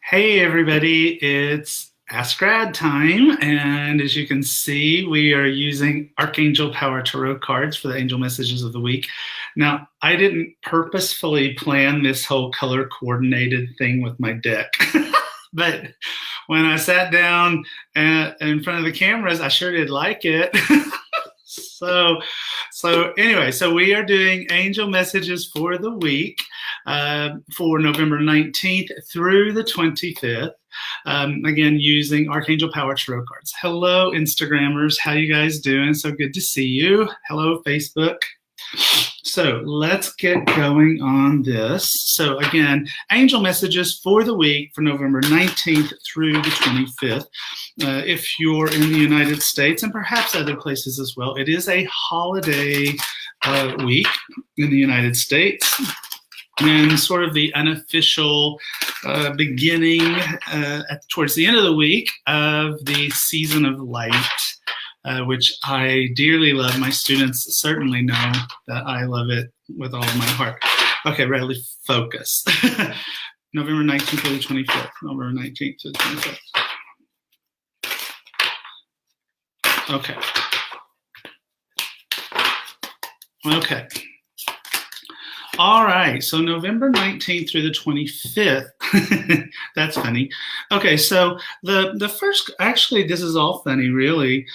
Hey everybody, it's Ask Grad time, and as you can see, we are using Archangel Power Tarot cards for the Angel Messages of the Week. Now, I didn't purposefully plan this whole color coordinated thing with my deck, but when I sat down in front of the cameras, I sure did like it. So, so we are doing angel messages for the week for November 19th through the 25th. Again, using Archangel Power Tarot cards. Hello, Instagrammers. How you guys doing? So good to see you. Hello, Facebook. So let's get going on this. So again, angel messages for the week for November 19th through the 25th. If you're in the United States and perhaps other places as well, it is a holiday week in the United States. And sort of the unofficial beginning towards the end of the week of the season of light, which I dearly love. My students certainly know that I love it with all of my heart. Okay, Bradley, focus. November 19th to the 25th. November 19th to the 25th. Okay. Okay. All right, so November 19th through the 25th. That's funny. Okay, so the first, actually, this is all funny, really.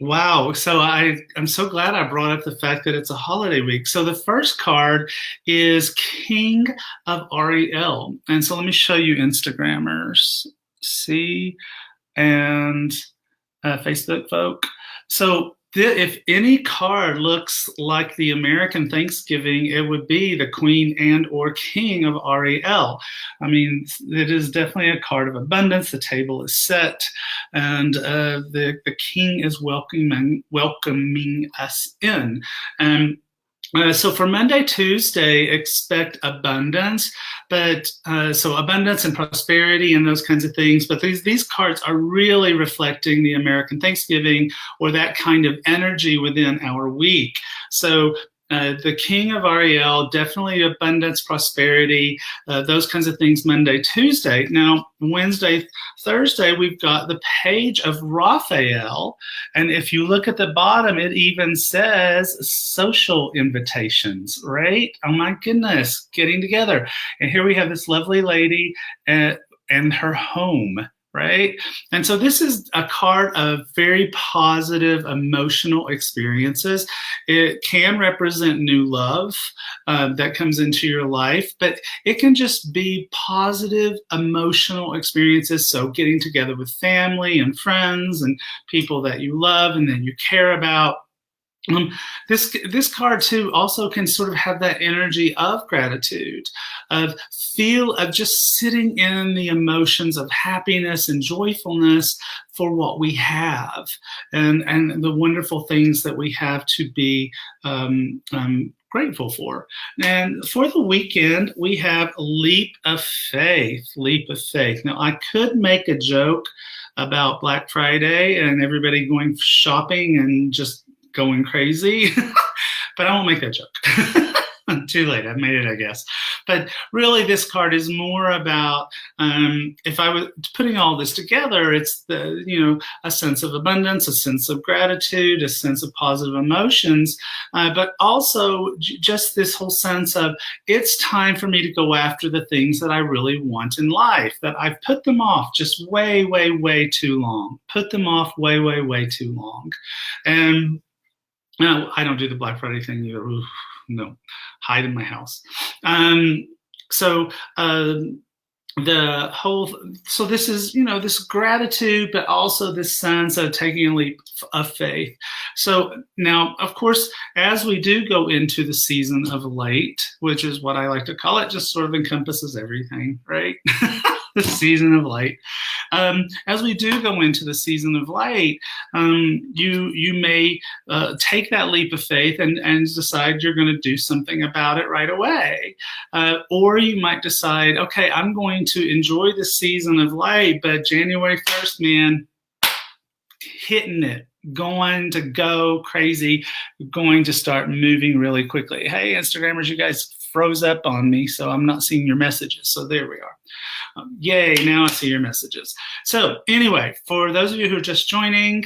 Wow, so I'm so glad I brought up the fact that it's a holiday week. So the first card is King of Ariel. And so let me show you Instagrammers. See, and Facebook folk. So if any card looks like the American Thanksgiving, it would be the Queen and or King of Ariel. I mean, it is definitely a card of abundance. The table is set, and the King is welcoming us in. So for Monday, Tuesday, expect abundance, but so abundance and prosperity and those kinds of things. But these cards are really reflecting the American Thanksgiving or that kind of energy within our week. So the King of Ariel, definitely abundance, prosperity, those kinds of things Monday, Tuesday. Now, Wednesday, Thursday, we've got the Page of Raphael. And if you look at the bottom, it even says social invitations, right? Oh my goodness, getting together. And here we have this lovely lady and her home. Right? And so this is a card of very positive emotional experiences. It can represent new love that comes into your life, but it can just be positive emotional experiences. So getting together with family and friends and people that you love and that you care about. This card too also can sort of have that energy of gratitude, of just sitting in the emotions of happiness and joyfulness for what we have and the wonderful things that we have to be grateful for. And for the weekend, we have Leap of Faith. Leap of Faith. Now, I could make a joke about Black Friday and everybody going shopping and just going crazy, but I won't make that joke. Too late, I've made it, I guess. But really, this card is more about, if I was putting all this together, it's a sense of abundance, a sense of gratitude, a sense of positive emotions, but also just this whole sense of it's time for me to go after the things that I really want in life, that I've put them off just way, way, way too long. Put them off way, way, way too long. And no, I don't do the Black Friday thing either. Ooh, no, hide in my house. So this is, this gratitude, but also this sense of taking a leap of faith. So now, of course, as we do go into the season of light, which is what I like to call it, just sort of encompasses everything, right? The season of light. As we do go into the season of light, you may take that leap of faith and decide you're going to do something about it right away. Or you might decide, okay, I'm going to enjoy the season of light, but January 1st, man, hitting it. Going to go crazy, going to start moving really quickly. Hey, Instagrammers, you guys froze up on me, so I'm not seeing your messages. So there we are. Yay, now I see your messages. So anyway, for those of you who are just joining,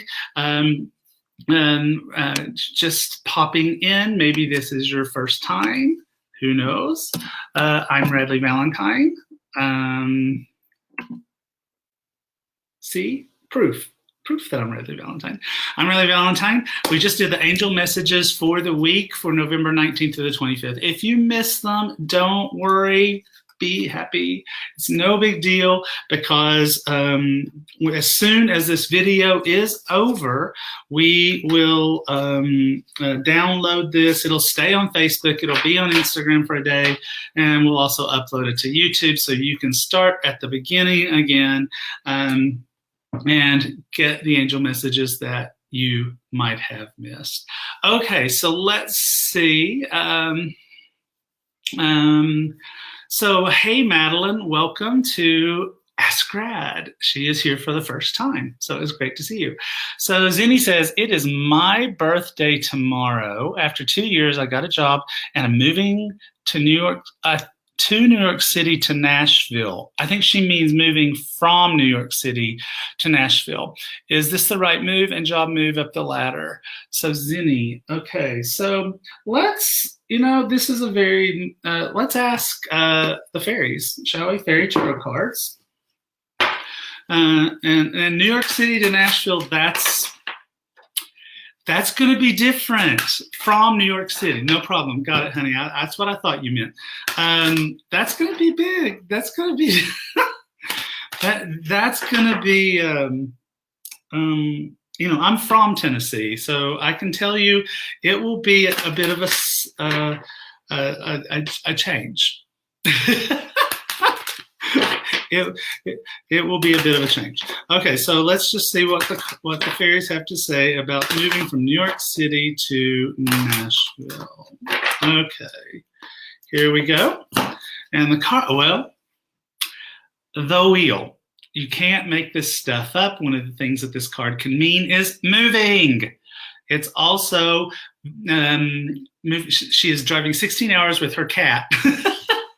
just popping in, maybe this is your first time, who knows? I'm Radley Valentine. See, proof that I'm Radley Valentine. I'm Radley Valentine. We just did the angel messages for the week for November 19th to the 25th. If you missed them, don't worry. Be happy. It's no big deal, because as soon as this video is over, we will download this. It'll stay on Facebook. It'll be on Instagram for a day, and we'll also upload it to YouTube, so you can start at the beginning again and get the angel messages that you might have missed. Okay, so let's see. So, hey, Madeline, welcome to Ask Rad. She is here for the first time, so it's great to see you. So Zinni says, it is my birthday tomorrow. After 2 years, I got a job, and I'm moving to New York City to Nashville. I think she means moving from New York City to Nashville. Is this the right move and job move up the ladder? So Zinni, okay, so this is a very, let's ask the fairies, shall we? Fairy tarot cards. And New York City to Nashville, that's going to be different from New York City. No problem. Got it, honey. That's what I thought you meant. That's going to be big. That's going to be that's going to be I'm from Tennessee, so I can tell you it will be a bit of a change. It will be a bit of a change. Okay, so let's just see what the fairies have to say about moving from New York City to Nashville. Okay, here we go. And the card, well, the wheel. You can't make this stuff up. One of the things that this card can mean is moving. It's also, she is driving 16 hours with her cat.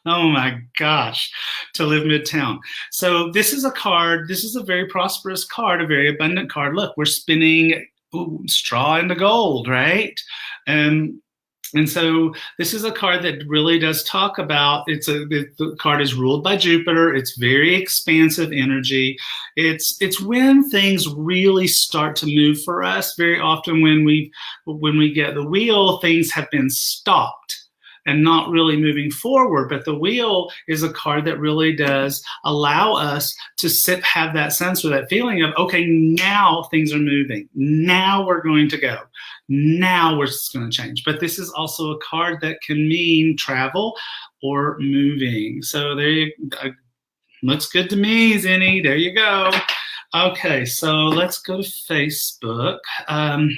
Oh my gosh, to live midtown. So this is a card, this is a very prosperous card, a very abundant card. Look, we're spinning straw into gold, right? And so this is a card that really does talk about, the card is ruled by Jupiter. It's very expansive energy. It's when things really start to move for us. Very often when we get the wheel, things have been stopped and not really moving forward. But the wheel is a card that really does allow us to have that sense or that feeling of, okay, now things are moving. Now we're going to go. Now we're just going to change. But this is also a card that can mean travel or moving. So there you go. Looks good to me, Zinni. There you go. Okay, so let's go to Facebook. Well,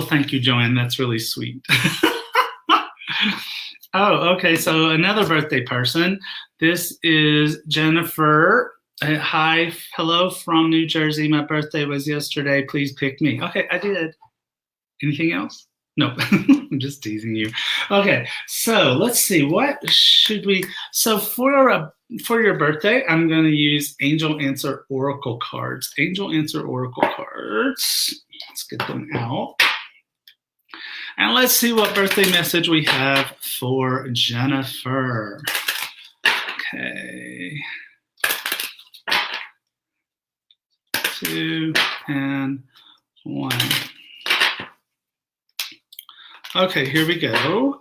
thank you, Joanne. That's really sweet. Oh, okay. So another birthday person. This is Jennifer. Hi, hello from New Jersey. My birthday was yesterday. Please pick me. Okay, I did. Anything else? No, I'm just teasing you. Okay, so let's see. What should we? So for your birthday, I'm going to use Angel Answer Oracle cards. Angel Answer Oracle cards. Let's get them out. And let's see what birthday message we have for Jennifer. Okay. 2 and 1. Okay, here we go.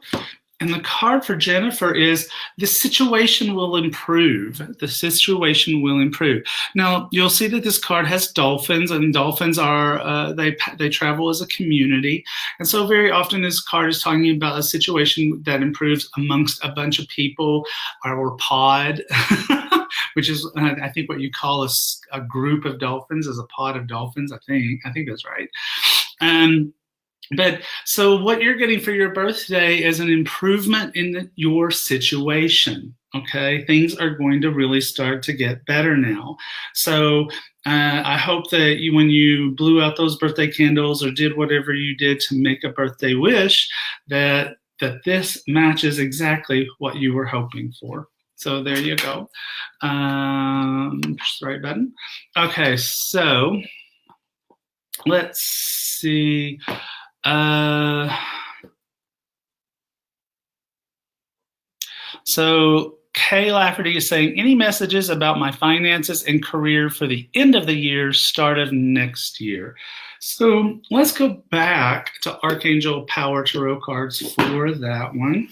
And the card for Jennifer is, the situation will improve. The situation will improve. Now, you'll see that this card has dolphins, and dolphins are, they travel as a community. And so very often this card is talking about a situation that improves amongst a bunch of people, or pod, which is, I think, what you call a group of dolphins, is a pod of dolphins, I think that's right. But so what you're getting for your birthday is an improvement in your situation, okay? Things are going to really start to get better now. So I hope that when you blew out those birthday candles or did whatever you did to make a birthday wish, that this matches exactly what you were hoping for. So there you go. Push the right button. Okay, so let's see. So Kay Lafferty is saying, any messages about my finances and career for the end of the year, start of next year? So let's go back to Archangel Power Tarot cards for that one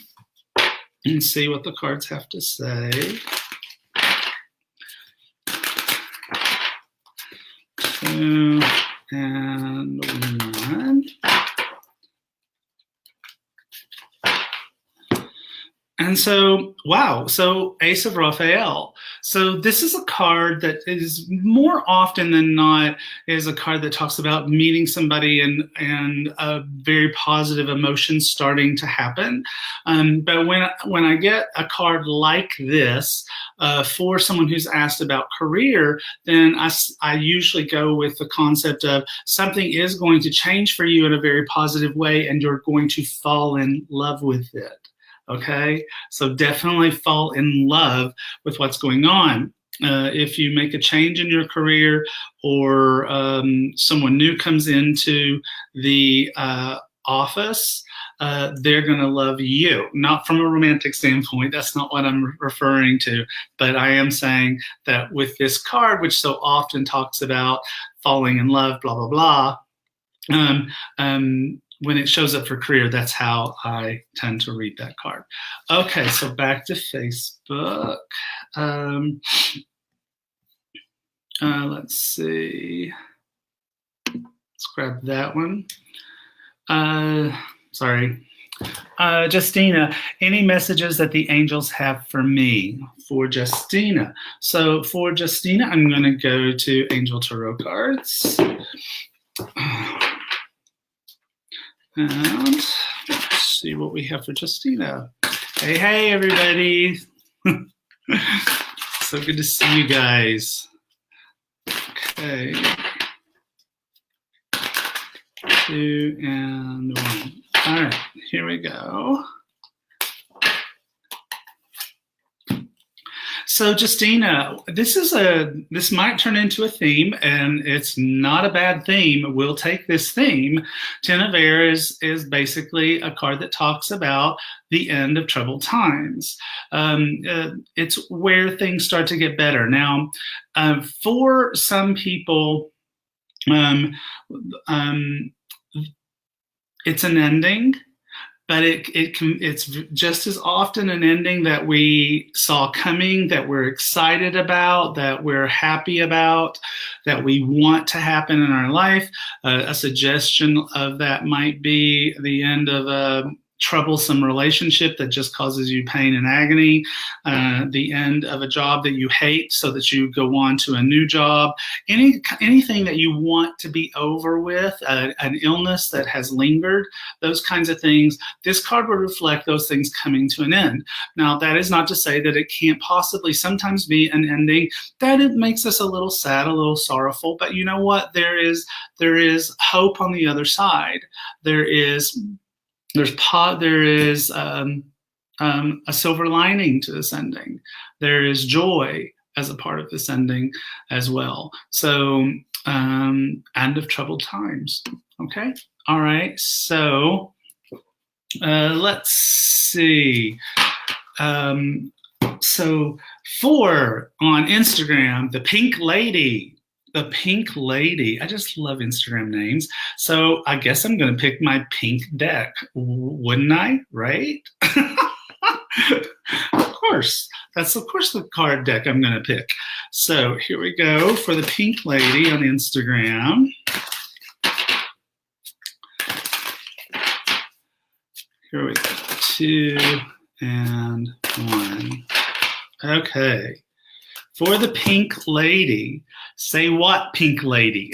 and see what the cards have to say. 2 and 1. And so, wow, so Ace of Raphael. So this is a card that is more often than not is a card that talks about meeting somebody and a very positive emotion starting to happen. But when I get a card like this for someone who's asked about career, then I usually go with the concept of something is going to change for you in a very positive way and you're going to fall in love with it. Okay, so definitely fall in love with what's going on. If you make a change in your career or someone new comes into the office, they're going to love you. Not from a romantic standpoint, that's not what I'm referring to, but I am saying that with this card, which so often talks about falling in love, blah, blah, blah, when it shows up for career, that's how I tend to read that card. Okay, so back to Facebook. Let's see. Let's grab that one. Sorry. Justina, any messages that the angels have for me? For Justina. So for Justina, I'm going to go to Angel Tarot cards. And let's see what we have for Justina. Hey, everybody. So good to see you guys. Okay. 2 and 1. All right, here we go. So Justina, this might turn into a theme, and it's not a bad theme. We'll take this theme. Ten of Air is basically a card that talks about the end of troubled times. It's where things start to get better. Now, for some people, it's an ending. But it's just as often an ending that we saw coming, that we're excited about, that we're happy about, that we want to happen in our life. A suggestion of that might be the end of a troublesome relationship that just causes you pain and agony, the end of a job that you hate so that you go on to a new job, anything that you want to be over with, an illness that has lingered, those kinds of things. This card would reflect those things coming to an end. Now, that is not to say that it can't possibly sometimes be an ending that it makes us a little sad, a little sorrowful, but you know what? There is hope on the other side. There is a silver lining to this ending. There is joy as a part of this ending as well. So, end of troubled times. Okay. All right. So, let's see. So for on Instagram, the Pink Lady. The Pink Lady. I just love Instagram names. So I guess I'm going to pick my pink deck, wouldn't I? Right? Of course. That's, of course, the card deck I'm going to pick. So here we go for the Pink Lady on Instagram. Here we go. 2 and 1. Okay. For the Pink Lady, say what, Pink Lady?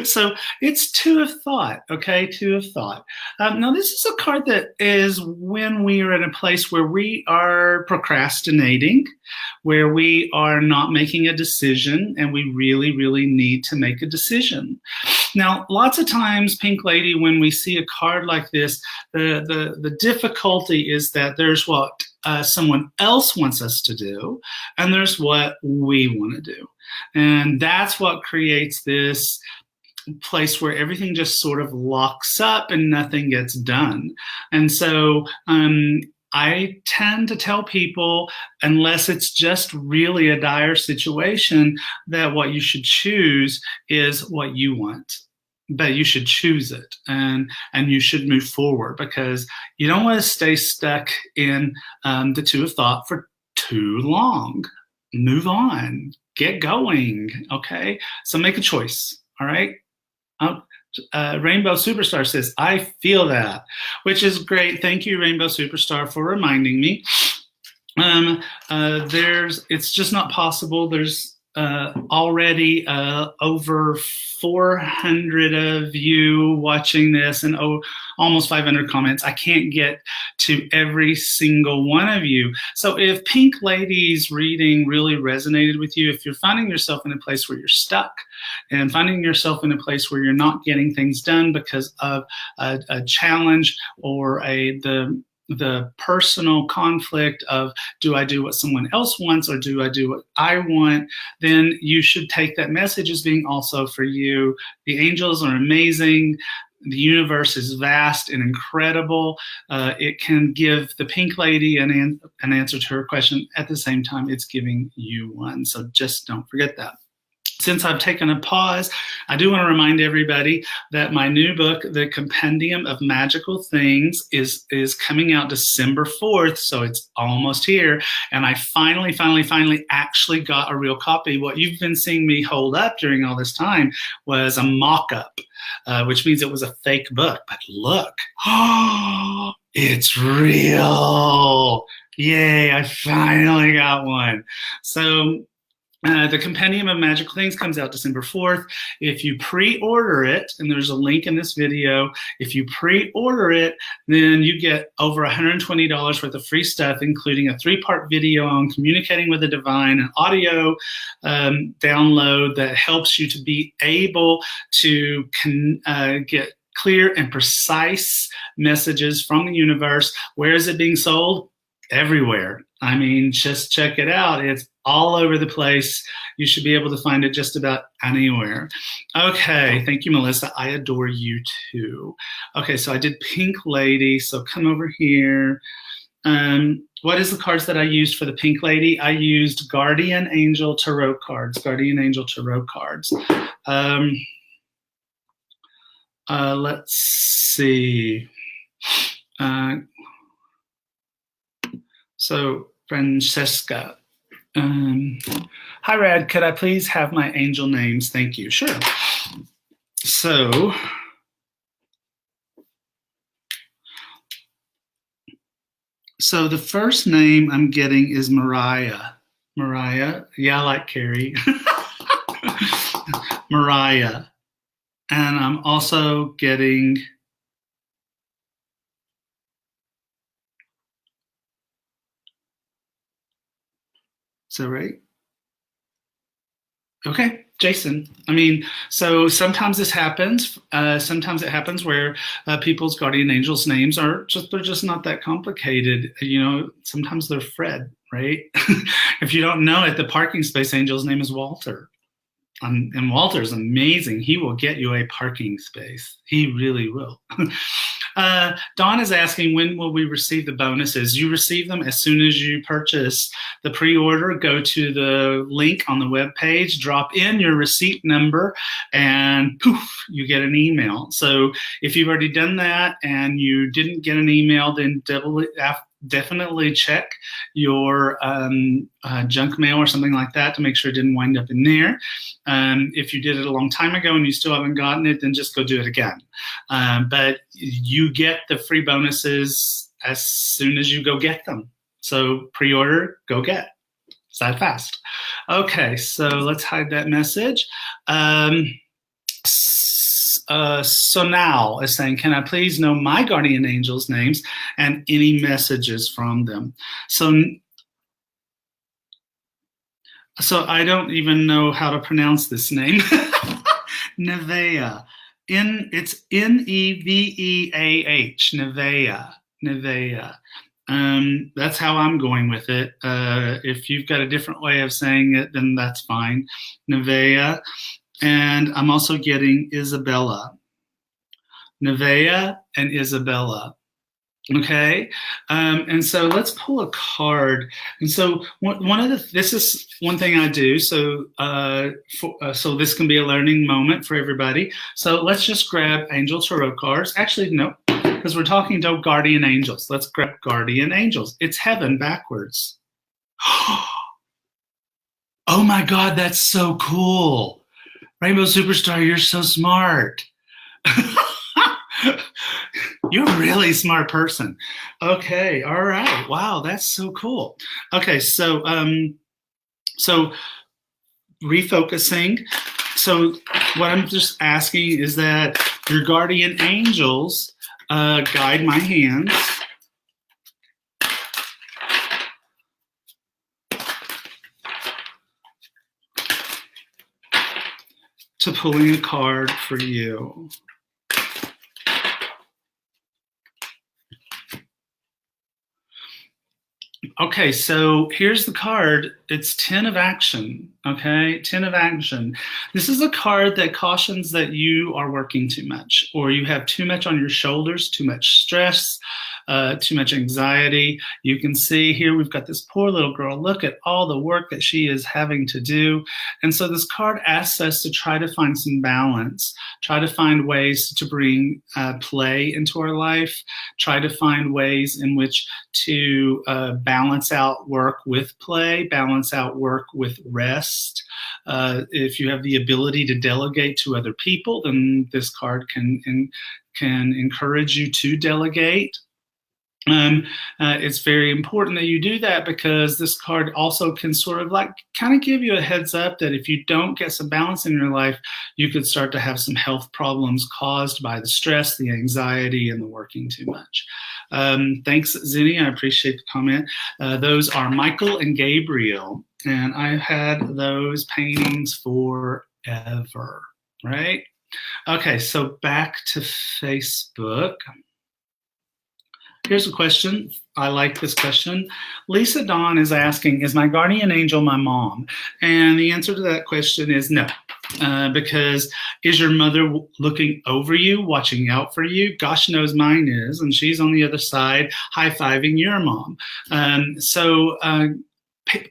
So it's 2 of Thought, okay? 2 of Thought. Now, this is a card that is when we are in a place where we are procrastinating, where we are not making a decision, and we really, really need to make a decision. Now, lots of times, Pink Lady, when we see a card like this, the difficulty is that there's what? someone else wants us to do, and there's what we want to do. And that's what creates this place where everything just sort of locks up and nothing gets done. And so I tend to tell people, unless it's just really a dire situation, that what you should choose is what you want. But you should choose it, and you should move forward, because you don't want to stay stuck in the two of thought for too long. Move on, get going. Okay, so make a choice. All right. Rainbow Superstar says, I feel that, which is great. Thank you, Rainbow Superstar, for reminding me. It's just not possible. There's already over 400 of you watching this, and almost 500 comments. I can't get to every single one of you. So if Pink Lady's reading really resonated with you, if you're finding yourself in a place where you're stuck and finding yourself in a place where you're not getting things done because of a challenge or the personal conflict of, do I do what someone else wants or do I do what I want, then you should take that message as being also for you. The angels are amazing. The universe is vast and incredible. It can give the Pink Lady an answer to her question. At the same time, it's giving you one. So just don't forget that. Since I've taken a pause, I do want to remind everybody that my new book, The Compendium of Magical Things, is coming out December 4th, so it's almost here. And I finally actually got a real copy. What you've been seeing me hold up during all this time was a mock-up, which means it was a fake book. But look, it's real. Yay, I finally got one. So the Compendium of Magical Things comes out December 4th. If you pre-order it, and there's a link in this video, if you pre-order it, then you get over $120 worth of free stuff, including a 3-part video on communicating with the divine, an audio download that helps you to be able to get clear and precise messages from the universe. Where is it being sold? Everywhere. I mean, just check it out. It's all over the place. You should be able to find it just about anywhere. Okay, thank you, Melissa. I adore you too. Okay, so I did Pink Lady, so come over here. What is the cards that I used for the Pink Lady? I used Guardian Angel Tarot cards. Guardian Angel Tarot cards. Let's see. So Francesca. Hi, Rad. Could I please have my angel names? Thank you. Sure. So the first name I'm getting is Mariah. Mariah. Yeah, I like Carrie. Mariah. And I'm also getting so right? Okay, Jason. I mean, so sometimes this happens. Sometimes it happens where people's guardian angels' names they're just not that complicated. You know, sometimes they're Fred, right? If you don't know it, the parking space angel's name is Walter. And Walter's amazing. He will get you a parking space. He really will. Dawn is asking, when will we receive the bonuses? You receive them as soon as you purchase the pre-order. Go to the link on the web page, drop in your receipt number, and poof, you get an email. So if you've already done that and you didn't get an email, then definitely check your junk mail or something like that to make sure it didn't wind up in there. If you did it a long time ago and you still haven't gotten it, then just go do it again. But you get the free bonuses as soon as you go get them. So pre-order, go get. It's that fast. Okay, so let's hide that message. Sonal is saying, can I please know my guardian angels' names and any messages from them? So I don't even know how to pronounce this name. Nevaeh. It's Neveah. Nevaeh. That's how I'm going with it. If you've got a different way of saying it, then that's fine. Nevaeh. And I'm also getting Isabella. Nevaeh and Isabella. Okay, and so let's pull a card. And so this is one thing I do. So so this can be a learning moment for everybody. So let's just grab Angel Tarot cards. Actually, no, because we're talking to guardian angels. Let's grab guardian angels. It's heaven backwards. Oh my God, that's so cool. Rainbow Superstar, you're so smart. You're a really smart person. Okay, all right. Wow, that's so cool. Okay, so so refocusing. So what I'm just asking is that your guardian angels guide my hands to pulling a card for you. Okay, so here's the card. It's 10 of action, okay? 10 of action. This is a card that cautions that you are working too much, or you have too much on your shoulders, too much stress, too much anxiety. You can see here we've got this poor little girl. Look at all the work that she is having to do. And so this card asks us to try to find some balance, try to find ways to bring play into our life, try to find ways in which to balance out work with play, balance out work with rest. If you have the ability to delegate to other people, then this card can encourage you to delegate. It's very important that you do that, because this card also can sort of like kind of give you a heads up that if you don't get some balance in your life, you could start to have some health problems caused by the stress, the anxiety, and the working too much. Thanks, Zinni. I appreciate the comment. Those are Michael and Gabriel, and I've had those paintings forever, right? Okay, so back to Facebook. Here's a question. I like this question. Lisa Dawn is asking, is my guardian angel my mom? And the answer to that question is no. Because is your mother looking over you, watching out for you? Gosh knows mine is, and she's on the other side high-fiving your mom.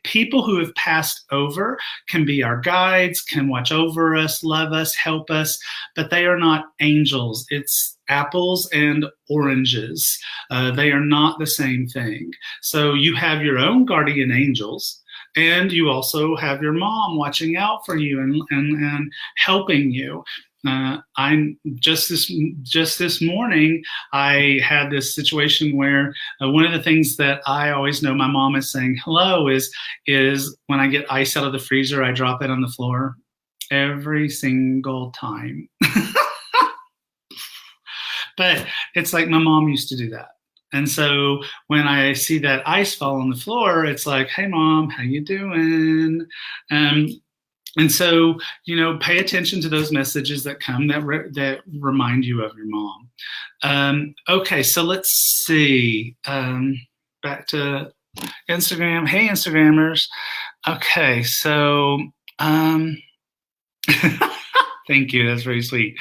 People who have passed over can be our guides, can watch over us, love us, help us, but they are not angels. It's apples and oranges. They are not the same thing. So you have your own guardian angels, and you also have your mom watching out for you and helping you. I'm just this morning, I had this situation where one of the things that I always know my mom is saying hello is when I get ice out of the freezer, I drop it on the floor every single time. But it's like my mom used to do that. And so when I see that ice fall on the floor, it's like, hey, Mom, how you doing? And so, pay attention to those messages that come that remind you of your mom. Okay, so let's see. Back to Instagram. Hey, Instagrammers. Okay, so thank you. That's very sweet.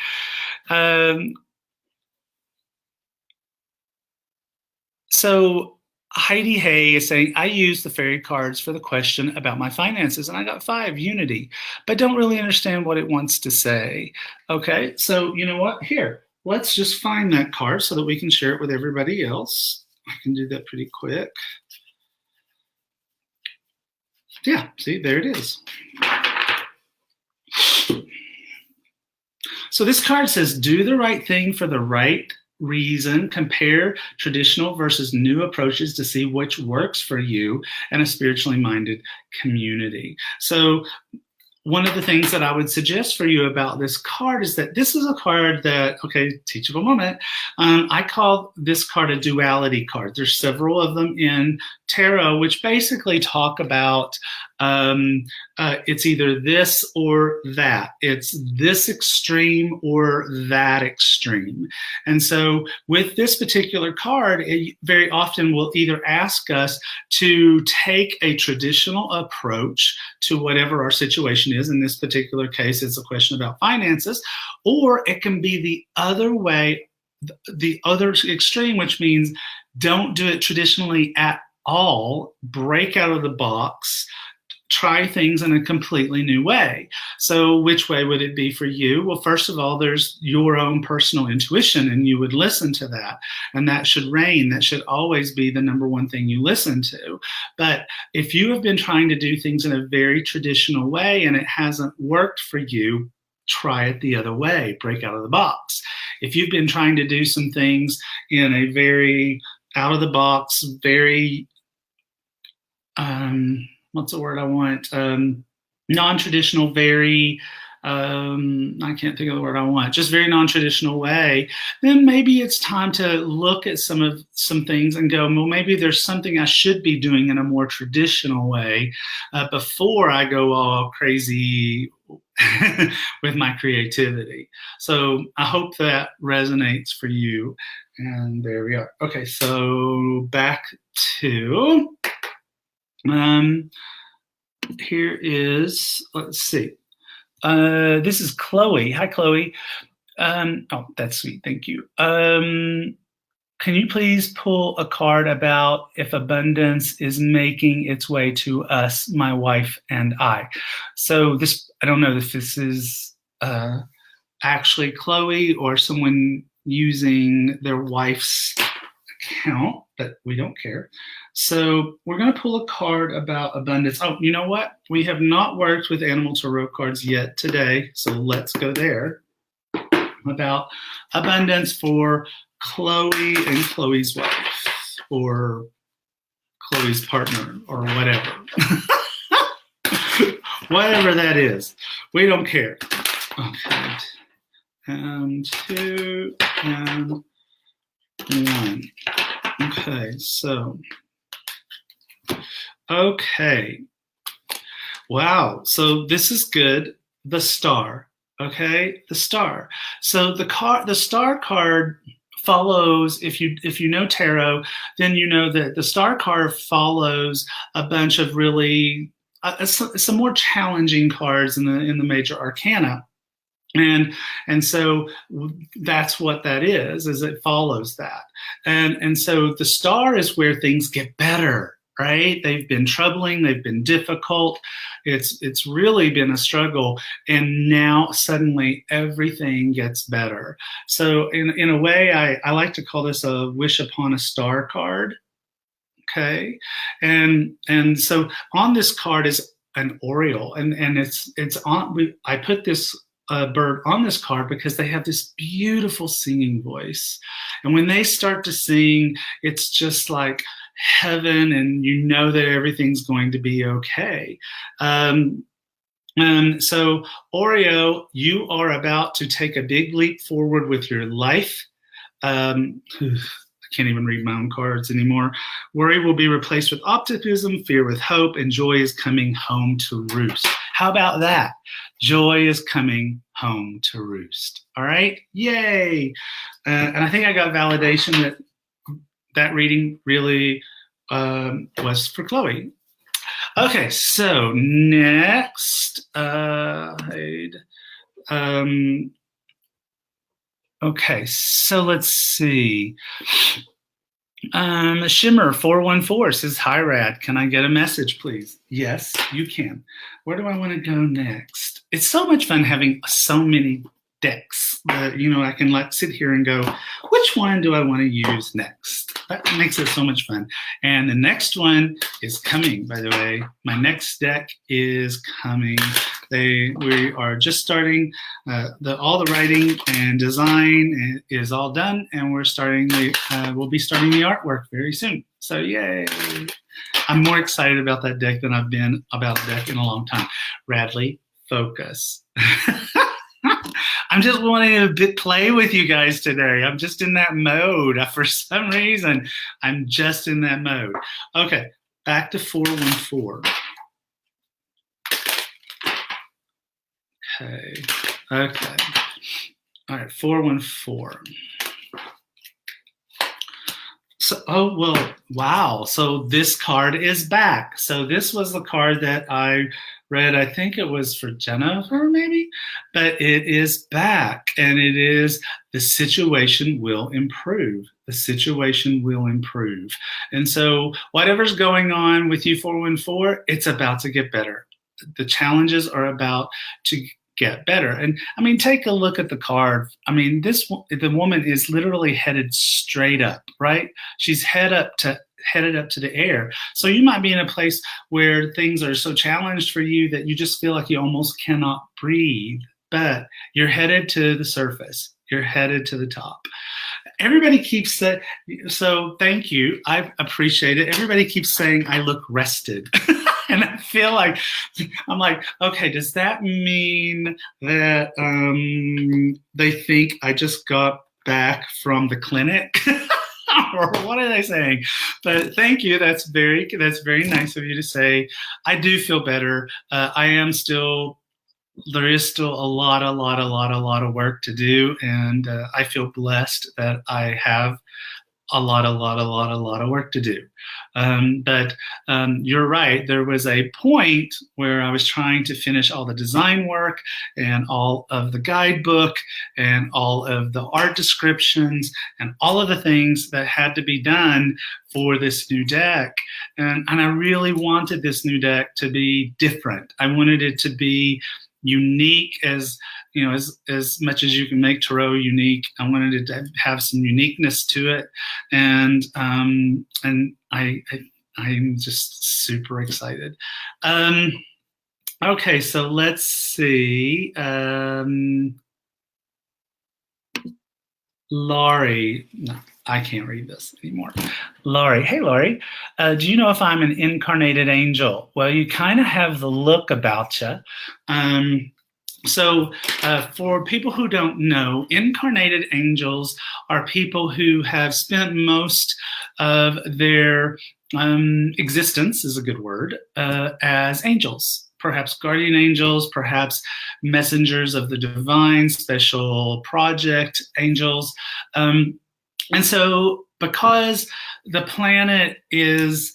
So Heidi Hay is saying, I use the fairy cards for the question about my finances, and I got 5, unity, but don't really understand what it wants to say. Okay, so you know what? Here, let's just find that card so that we can share it with everybody else. I can do that pretty quick. Yeah, see, there it is. So this card says, do the right thing for the right reason, compare traditional versus new approaches to see which works for you and a spiritually minded community. So one of the things that I would suggest for you about this card is that this is a card that, okay, teachable moment, I call this card a duality card. There's several of them in tarot, which basically talk about it's either this or that. It's this extreme or that extreme. And so with this particular card, it very often will either ask us to take a traditional approach to whatever our situation is. In this particular case, it's a question about finances, or it can be the other way, the other extreme, which means don't do it traditionally at all, break out of the box, try things in a completely new way. So which way would it be for you? Well, first of all, there's your own personal intuition, and you would listen to that, and that should reign. That should always be the number one thing you listen to. But if you have been trying to do things in a very traditional way and it hasn't worked for you, try it the other way, break out of the box. If you've been trying to do some things in a very out of the box, very what's the word I want? Non-traditional, very, I can't think of the word I want, just very non-traditional way, then maybe it's time to look at some things and go, well, maybe there's something I should be doing in a more traditional way before I go all crazy with my creativity. So I hope that resonates for you. And there we are. Okay, so back to... here is, let's see. This is Chloe. Hi, Chloe. Oh, that's sweet. Thank you. Can you please pull a card about if abundance is making its way to us, my wife and I? So this, I don't know if this is actually Chloe or someone using their wife's account, but we don't care. So we're going to pull a card about abundance. Oh, you know what? We have not worked with animal tarot cards yet today, so let's go there. About abundance for Chloe and Chloe's wife, or Chloe's partner, or whatever. Whatever that is. We don't care. Okay. And 2 and 1. Okay, so, okay. Wow, so this is good. The star, okay? The star. So the star card follows, if you know tarot, then you know that the star card follows a bunch of really, some more challenging cards in the major arcana. And so that's what that is it follows that. And so the star is where things get better, right? They've been troubling, they've been difficult. It's really been a struggle. And now suddenly everything gets better. So in a way, I like to call this a wish upon a star card. Okay. And so on this card is an oriole, and it's on, I put this bird on this card because they have this beautiful singing voice, and when they start to sing, it's just like heaven, and you know that everything's going to be okay. So Oreo, you are about to take a big leap forward with your life. I can't even read my own cards anymore. Worry will be replaced with optimism, fear with hope, and joy is coming home to roost. How about that? Joy is coming home to roost. All right? Yay! And I think I got validation that reading really was for Chloe. Okay, so next, okay, so let's see. Shimmer 414 says, hi, Rad. Can I get a message, please? Yes, you can. Where do I want to go next? It's so much fun having so many decks that, I can sit here and go, which one do I want to use next? That makes it so much fun. And the next one is coming, by the way. My next deck is coming. We are just starting. All the writing and design is all done, and we'll be starting the artwork very soon. So yay! I'm more excited about that deck than I've been about a deck in a long time. Radley, focus. I'm just wanting to play with you guys today. I'm just in that mode. For some reason, I'm just in that mode. Okay, back to 414. Okay. Okay. All right, 414. So, oh, well, wow. So this card is back. So this was the card that I read. I think it was for Jennifer, maybe, but it is back, and it is the situation will improve. The situation will improve. And so whatever's going on with you 414, it's about to get better. The challenges are about to get better. And I mean, take a look at the card. I mean, the woman is literally headed straight up, right? She's headed up to the air. So you might be in a place where things are so challenged for you that you just feel like you almost cannot breathe, but you're headed to the surface. You're headed to the top. Everybody keeps saying, so thank you. I appreciate it. Everybody keeps saying I look rested. And I feel like, I'm like, okay, does that mean that they think I just got back from the clinic? Or what are they saying? But thank you. That's very nice of you to say. I do feel better. There is still a lot of work to do. And I feel blessed that I have a lot of work to do. But you're right. There was a point where I was trying to finish all the design work and all of the guidebook and all of the art descriptions and all of the things that had to be done for this new deck. And I really wanted this new deck to be different. I wanted it to be unique as much as you can make tarot unique. I wanted it to have some uniqueness to it, and I'm just super excited. Okay, so let's see. Laurie, no, I can't read this anymore. Laurie, hey Laurie, do you know if I'm an incarnated angel? Well, you kind of have the look about you. So for people who don't know, incarnated angels are people who have spent most of their existence, is a good word, as angels. Perhaps guardian angels, perhaps messengers of the divine, special project angels. And so because the planet we're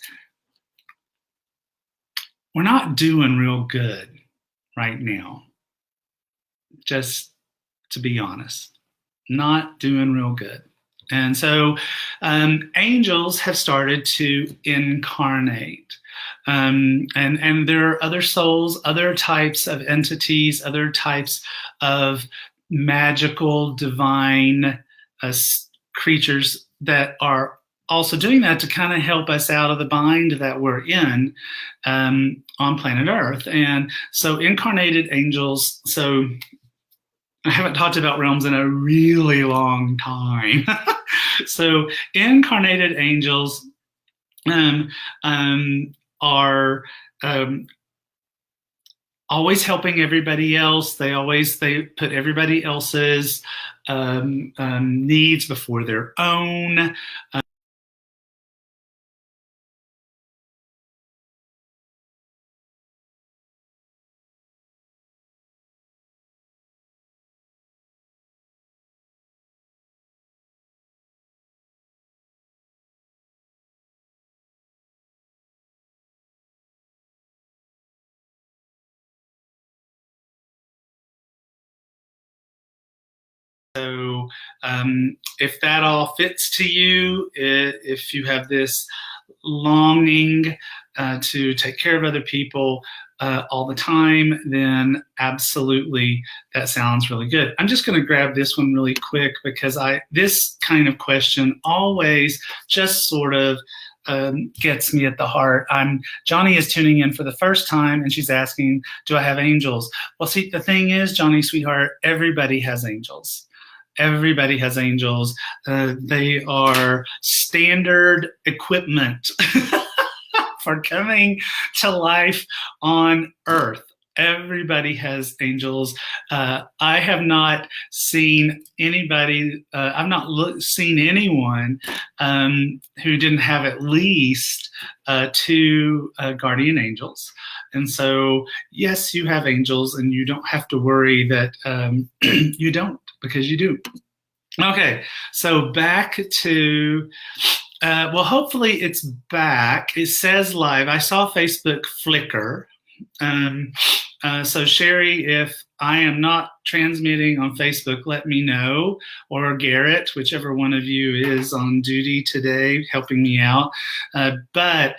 not doing real good right now, just to be honest, not doing real good. And so angels have started to incarnate. And there are other souls, other types of entities, other types of magical, divine creatures that are also doing that to kind of help us out of the bind that we're in on planet Earth. And so incarnated angels, so I haven't talked about realms in a really long time. So incarnated angels are always helping everybody else. They put everybody else's needs before their own. So if that all fits to you, if you have this longing to take care of other people all the time, then absolutely that sounds really good. I'm just going to grab this one really quick because this kind of question always just sort of gets me at the heart. Johnny is tuning in for the first time and she's asking, do I have angels? Well, see, the thing is, Johnny, sweetheart, everybody has angels. Everybody has angels. They are standard equipment for coming to life on Earth. Everybody has angels. I have not seen anybody, I've not seen anyone who didn't have at least two guardian angels. And so, yes, you have angels, and you don't have to worry that you don't, because you do. Okay, so back to well, hopefully it's back. It says live. I saw Facebook flicker. So Sherry, if I am not transmitting on Facebook, let me know, or Garrett, whichever one of you is on duty today, helping me out. But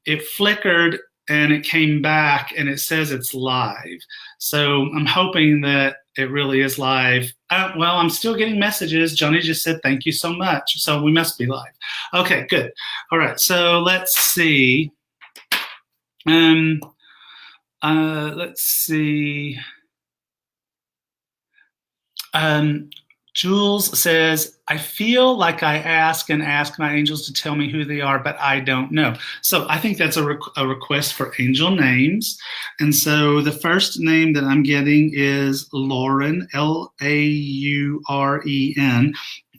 it flickered and it came back and it says it's live. So I'm hoping that it really is live. Well, I'm still getting messages. Johnny just said, thank you so much. So we must be live. Okay, good. All right, so let's see. Let's see. Jules says, I feel like I ask and ask my angels to tell me who they are, but I don't know. So I think that's a request for angel names. And so the first name that I'm getting is Lauren, Lauren,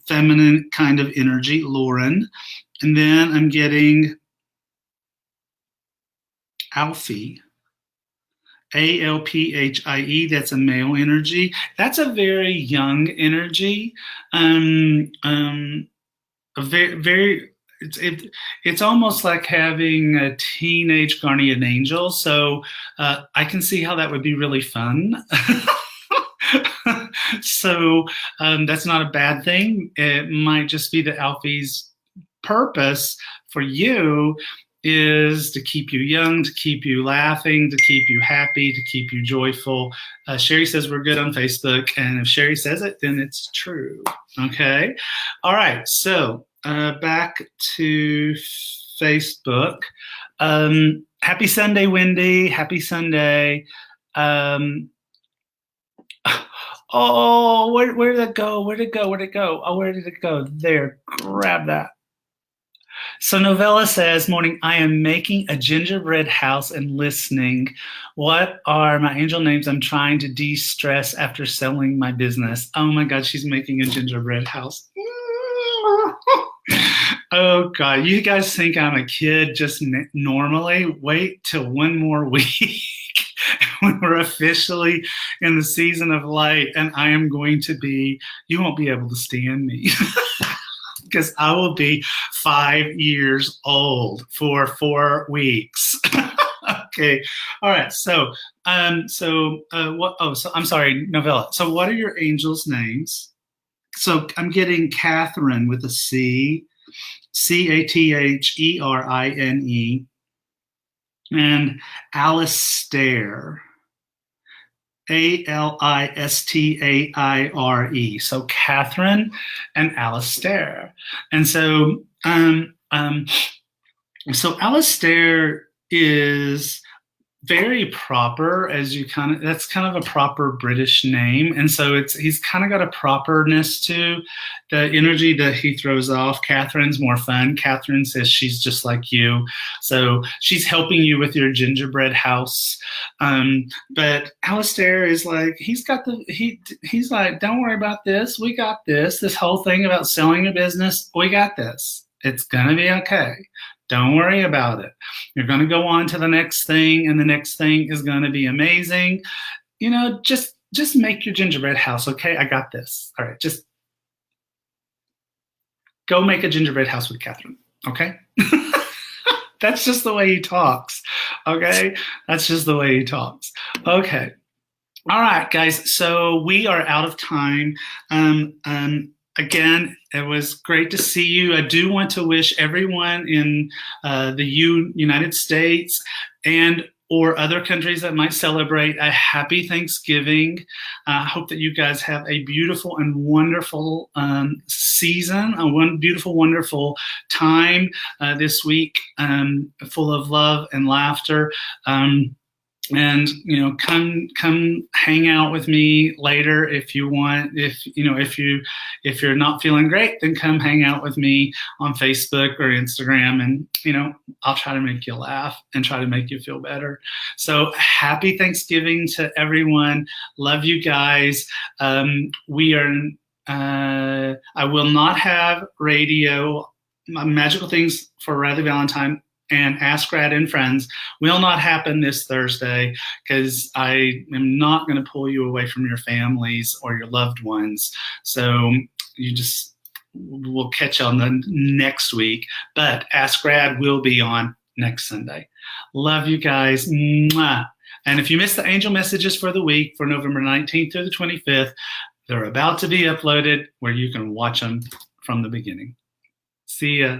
feminine kind of energy, Lauren. And then I'm getting Alfie. Alphie, that's a male energy. That's a very young energy. A very it's almost like having a teenage guardian angel. So I can see how that would be really fun. So that's not a bad thing. It might just be that Alfie's purpose for you is to keep you young, to keep you laughing, to keep you happy, to keep you joyful. Sherry says we're good on Facebook, and if Sherry says it, then it's true. Okay. All right. So back to Facebook. Happy Sunday, Wendy. Happy Sunday. Oh, where did it go? Where did it go? Where did it go? Oh, where did it go? There. Grab that. So Novella says, morning, I am making a gingerbread house and listening. What are my angel names? I'm trying to de-stress after selling my business. Oh my God, she's making a gingerbread house. Oh God, you guys think I'm a kid just normally? Wait till one more week when we're officially in the season of light, and I am going to be, you won't be able to stand me. Because I will be 5 years old for 4 weeks. Okay. All right. So what? Oh, so I'm sorry, Novella. So what are your angels' names? So I'm getting Catherine with a C, Catherine, and Alistair. Alistaire. So Catherine and Alistair. And so so Alistair is very proper, as you that's kind of a proper British name. And so he's kind of got a properness to the energy that he throws off. Catherine's more fun. Catherine says she's just like you. So she's helping you with your gingerbread house. But Alistair is like, he's like, don't worry about this. We got this. This whole thing about selling a business, we got this. It's going to be okay. Don't worry about it. You're going to go on to the next thing, and the next thing is going to be amazing. You know, just make your gingerbread house, okay? I got this. All right, just go make a gingerbread house with Catherine, okay? That's just the way he talks, okay? That's just the way he talks. Okay. All right, guys, so we are out of time. Again, it was great to see you. I do want to wish everyone in the United States and or other countries that might celebrate a happy Thanksgiving. I hope that you guys have a beautiful and wonderful season, a beautiful, wonderful time this week, full of love and laughter. and come hang out with me later if you want. If you're not feeling great, then come hang out with me on Facebook or Instagram, and I'll try to make you laugh and try to make you feel better. So happy Thanksgiving to everyone. Love you guys. We are I will not have radio magical things for Radley Valentine and Ask Rad and Friends will not happen this Thursday, because I am not going to pull you away from your families or your loved ones. So we'll catch you on the next week. But Ask Rad will be on next Sunday. Love you guys. Mwah. And if you missed the angel messages for the week for November 19th through the 25th, they're about to be uploaded where you can watch them from the beginning. See ya.